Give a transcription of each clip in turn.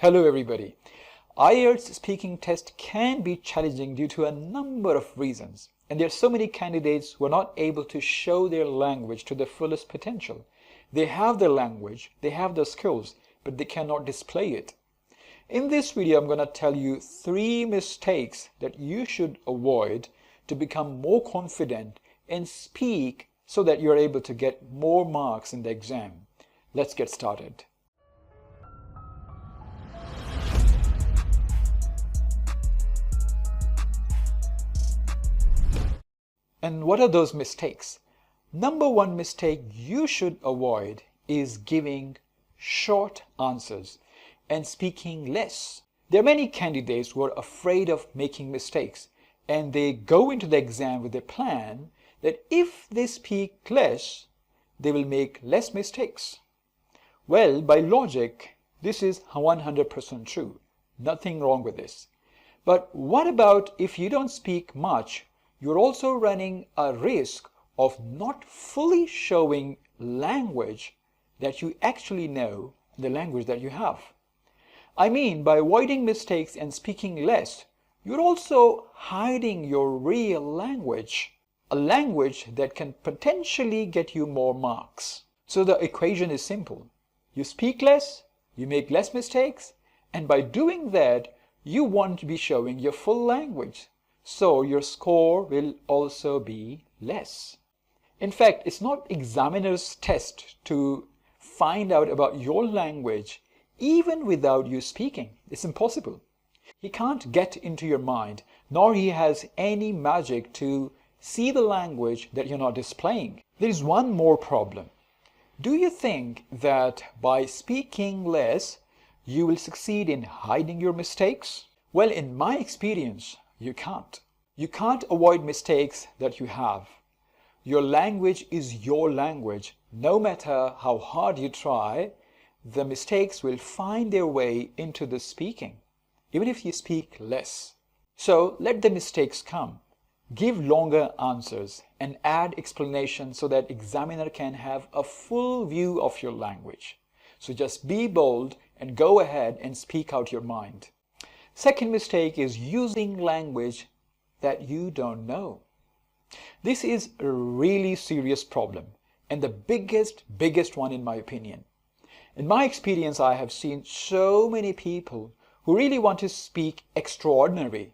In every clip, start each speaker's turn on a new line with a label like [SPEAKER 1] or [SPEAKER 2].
[SPEAKER 1] Hello everybody. IELTS speaking test can be challenging due to a number of reasons, and there are so many candidates who are not able to show their language to their fullest potential. They have the language, they have the skills, but they cannot display it. In this video, I'm going to tell you 3 mistakes that you should avoid to become more confident and speak so that you're able to get more marks in the exam. Let's get started. And what are those mistakes? Number 1 mistake you should avoid is giving short answers and speaking less. There are many candidates who are afraid of making mistakes, and they go into the exam with a plan that if they speak less, they will make less mistakes. Well, by logic, this is 100% true. Nothing wrong with this. But what about if you don't speak much? You're also running a risk of not fully showing language that you actually know, the language that you have. I mean, by avoiding mistakes and speaking less, you're also hiding your real language, a language that can potentially get you more marks. So the equation is simple. You speak less, you make less mistakes, and by doing that, you won't be showing your full language. So your score will also be less. In fact, it's not examiner's test to find out about your language even without you speaking. It's impossible. He can't get into your mind, nor he has any magic to see the language that you're not displaying. There is one more problem. Do you think that by speaking less, you will succeed in hiding your mistakes? Well, in my experience, you can't. You can't avoid mistakes that you have. Your language is your language. No matter how hard you try, the mistakes will find their way into the speaking, even if you speak less. So let the mistakes come. Give longer answers and add explanations so that examiner can have a full view of your language. So just be bold and go ahead and speak out your mind. Second mistake is using language that you don't know. This is a really serious problem and the biggest one in my opinion. In my experience, I have seen so many people who really want to speak extraordinary.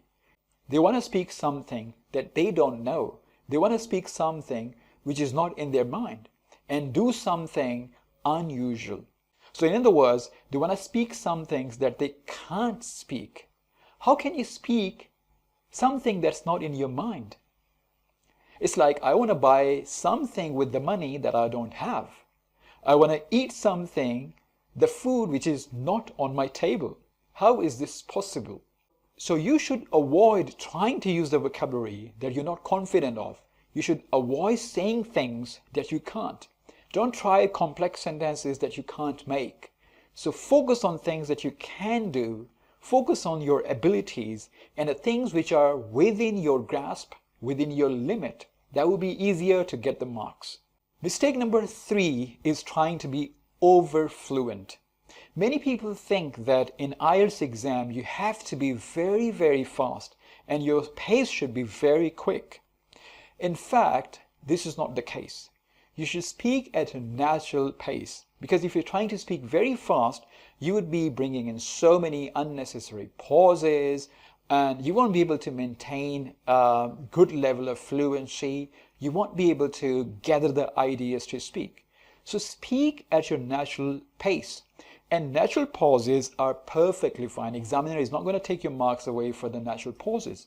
[SPEAKER 1] They want to speak something that they don't know. They want to speak something which is not in their mind and do something unusual. So in other words, they want to speak some things that they can't speak. How can you speak something that's not in your mind? It's like I want to buy something with the money that I don't have. I want to eat something, the food which is not on my table. How is this possible? So you should avoid trying to use the vocabulary that you're not confident of. You should avoid saying things that you can't. Don't try complex sentences that you can't make. So focus on things that you can do. Focus on your abilities and the things which are within your grasp, within your limit. That will be easier to get the marks. Mistake number 3 is trying to be over fluent. Many people think that in IELTS exam you have to be very fast and your pace should be very quick. In fact, this is not the case. You should speak at a natural pace, because if you're trying to speak very fast, you would be bringing in so many unnecessary pauses and you won't be able to maintain a good level of fluency. You won't be able to gather the ideas to speak. So speak at your natural pace. And natural pauses are perfectly fine. Examiner is not going to take your marks away for the natural pauses.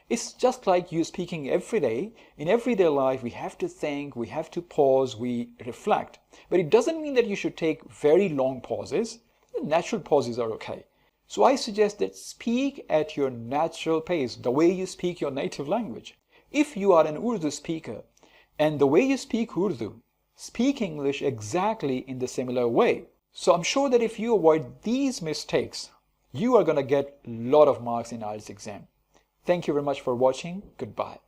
[SPEAKER 1] It's just like you speaking every day. In everyday life, we have to think, we have to pause, we reflect. But it doesn't mean that you should take very long pauses. Natural pauses are okay. So I suggest that speak at your natural pace, the way you speak your native language. If you are an Urdu speaker and the way you speak Urdu, speak English exactly in the similar way. So I'm sure that if you avoid these mistakes, you are going to get a lot of marks in IELTS exam. Thank you very much for watching. Goodbye.